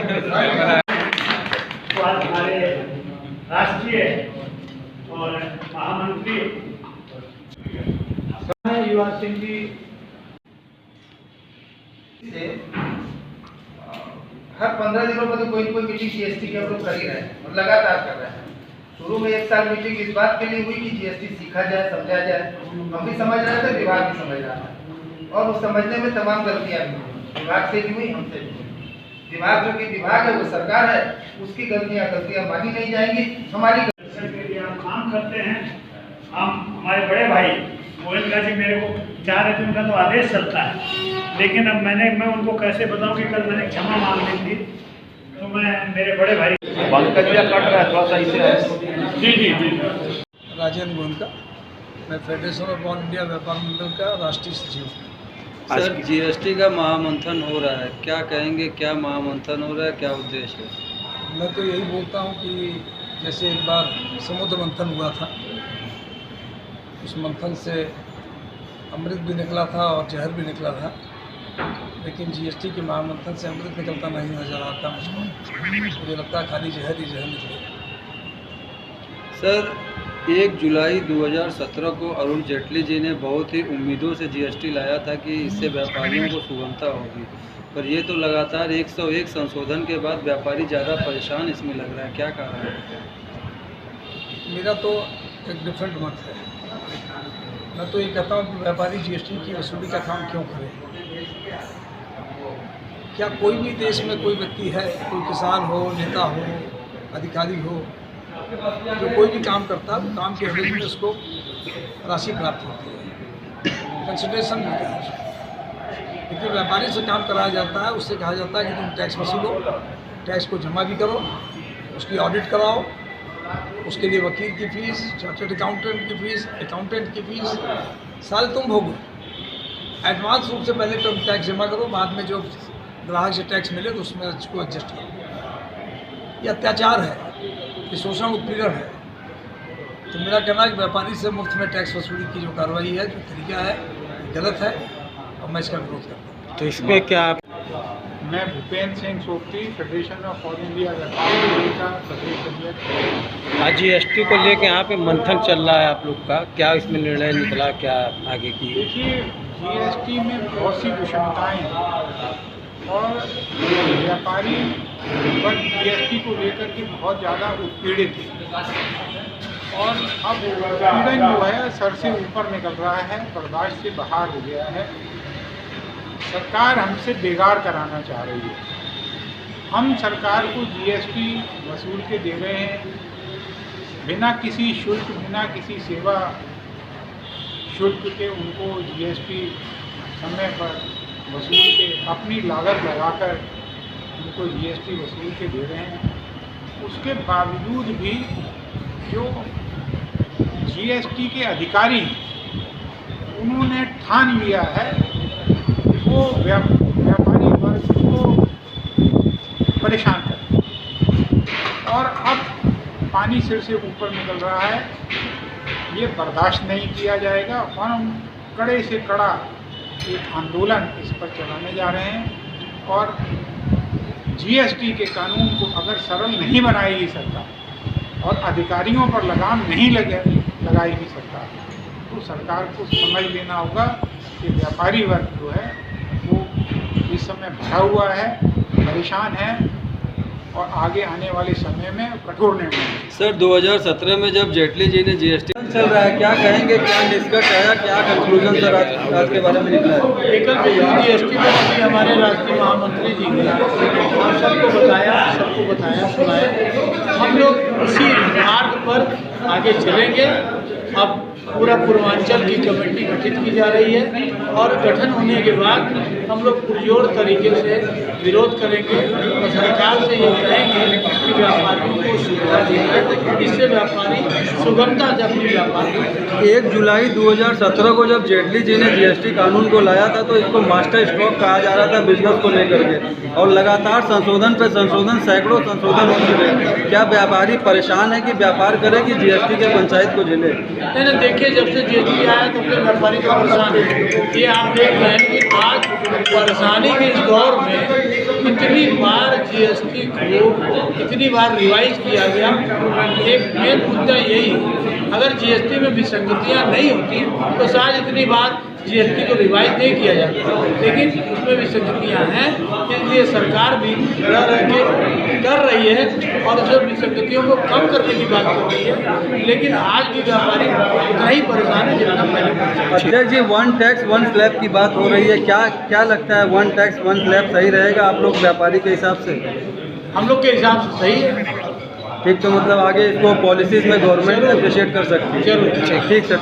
आज हमारे राष्ट्रीय और महामंत्री युवराज सिंह जी से हर 15 दिनों में तो कोई मीटिंग जीएसटी के हम लोग कर ही रहे हैं और लगातार कर रहे हैं। शुरू में 1 साल मीटिंग इस बात के लिए हुई कि जीएसटी सीखा जाए, समझा जाए। हम भी समझ रहे थे, विभाग भी समझ रहा था और उस समझने में तमाम गलतियां भी हुई, विभाग से भी हुई, हमसे भी हुई। विभाग जो कि विभाग है वो सरकार है, उसकी गलतियां मानी नहीं जाएंगी। हमारी के लिए हम काम करते हैं। हम हमारे बड़े भाई गोविंदा जी मेरे को चाह रहे थे, उनका तो आदेश चलता है, लेकिन अब मैं उनको कैसे बताऊं कि कल मैंने क्षमा मांग ली थी, तो मैं मेरे बड़े भाई कट रहा है थोड़ा सा इसे जी राजेंद्र गोयनका, मैं फेडरेशन ऑफ ऑल इंडिया व्यापार मंडल का राष्ट्रीय सचिव हूँ। सर, जीएसटी का महामंथन हो रहा है, क्या कहेंगे, क्या महामंथन हो रहा है, क्या उद्देश्य है? मैं तो यही बोलता हूँ कि जैसे एक बार समुद्र मंथन हुआ था, उस मंथन से अमृत भी निकला था और जहर भी निकला था, लेकिन जीएसटी के महामंथन से अमृत निकलता नहीं नजर आता मुझको। मुझे लगता है खाली जहर ही जहर निकलेगा। सर, 1 जुलाई 2017 को अरुण जेटली जी ने बहुत ही उम्मीदों से जीएसटी लाया था कि इससे व्यापारियों को सुगमता होगी, पर ये तो लगातार 101 संशोधन के बाद व्यापारी ज़्यादा परेशान इसमें लग रहा है, क्या कारण है? मेरा तो एक डिफरेंट मत है। मैं तो ये कहता हूँ कि व्यापारी जीएसटी की वसूली का काम क्यों करे। क्या कोई भी देश में कोई व्यक्ति है, कोई किसान हो, नेता हो, अधिकारी हो, जो कोई भी काम करता है, वो काम के एवरेज में उसको राशि प्राप्त होती है, कंसिडरेशन मिलता है उसको। लेकिन व्यापारी से काम कराया जाता है, उससे कहा जाता है कि तुम टैक्स वसूलो, टैक्स को जमा भी करो, उसकी ऑडिट कराओ, उसके लिए वकील की फीस, चार्टर्ड अकाउंटेंट की फीस, अकाउंटेंट की फीस सारे तुम भोगो। एडवांस रूप से पहले तुम टैक्स जमा करो, बाद में जो ग्राहक से टैक्स मिले तो उसमें उसको एडजस्ट करो। ये अत्याचार है, ये शोषण उत्पीड़न है। तो मेरा कहना है कि व्यापारी से मुफ्त में टैक्स वसूली की जो कार्रवाई है, जो तरीका है, गलत है और मैं इसका विरोध करता हूँ। तो इसमें क्या मैं Bhupendra Singh सोपती, federation of all India व्यापार मंडल का सदस्य। आज जीएसटी को लेकर यहाँ पे मंथन चल रहा है आप लोग का, क्या इसमें निर्णय निकला, क्या आगे की? देखिए, जीएसटी में बहुत सी विषमताएँ हैं और व्यापारी वर्ग जीएसटी को लेकर के बहुत ज़्यादा उत्पीड़ित है और अब उत्पीड़न जो है सर से ऊपर निकल रहा है, बर्दाश्त से बाहर हो गया है। सरकार हमसे बेगार कराना चाह रही है। हम सरकार को जीएसटी वसूल के दे रहे हैं, बिना किसी शुल्क, बिना किसी सेवा शुल्क के उनको जीएसटी समय पर वसूल के अपनी लागत लगाकर उनको जीएसटी वसूल के दे रहे हैं। उसके बावजूद भी जो जीएसटी के अधिकारी उन्होंने ठान लिया है वो व्यापारी वर्ग को परेशान कर और अब पानी सिर से ऊपर निकल रहा है। ये बर्दाश्त नहीं किया जाएगा और हम कड़े से कड़ा एक आंदोलन इस पर चलाने जा रहे हैं और जीएसटी के कानून को अगर सरल नहीं बनाएगी सरकार और अधिकारियों पर लगाम नहीं लगाएगी सरकार, तो सरकार को समझ लेना होगा कि व्यापारी वर्ग जो है वो इस समय भरा हुआ है, परेशान है और आगे आने वाले समय में कठोर निर्णय। सर, 2017 में जब जेटली जी ने जीएसटी चल रहा है, क्या कहेंगे, क्या निष्कर्ष आया, क्या कंक्लूजन सर आज के बारे में निकला है? एकल जीएसटी में अभी हमारे राष्ट्रीय महामंत्री जी ने हम सबको बताया सुनाया। हम लोग इसी मार्ग पर आगे चलेंगे। अब पूरा पूर्वांचल की कमेटी गठित की जा रही है और गठन होने के बाद हम लोग पुरजोर तरीके से विरोध करेंगे और सरकार से ये कहेंगे कि व्यापारियों को सुविधा देना, इससे व्यापारी सुगमता से अपनी व्यापार। 1 जुलाई 2017 को जब जेटली जी ने जीएसटी कानून को लाया था तो इसको मास्टर स्ट्रोक कहा जा रहा था बिजनेस को लेकर के, और लगातार संशोधन पर संशोधन, सैकड़ों संशोधन हो चुके हैं। क्या व्यापारी परेशान है कि व्यापार करे कि जीएसटी के पंचायत को झेले? नहीं, देखिए, जब से जीएसटी आया तो फिर व्यापारी तो परेशान है। ये आप देख रहे हैं कि आज परेशानी के इस दौर में इतनी बार जीएसटी को इतनी बार रिवाइज किया गया, एक मेन मुद्दा यही है, अगर जीएसटी में विसंगतियां नहीं होती तो शायद इतनी बार जीएसटी को रिवाइज नहीं किया जाता, लेकिन उसमें विसंगतियां हैं, इसलिए सरकार भी रह के कर रही है और जो विसंगतियों को कम करने की बात कर रही है, लेकिन आज भी व्यापारी उतना ही परेशान है जितना पहले परेशान। अध्यक्ष जी, 1 टैक्स 1 स्लैब की बात हो रही है, क्या लगता है 1 टैक्स 1 स्लैब सही रहेगा आप लोग व्यापारी के हिसाब से? हम लोग के हिसाब से सही है। ठीक, तो मतलब आगे इसको पॉलिसीज में गवर्नमेंट अप्रिशिएट कर सकती है। जरूर। ठीक सर।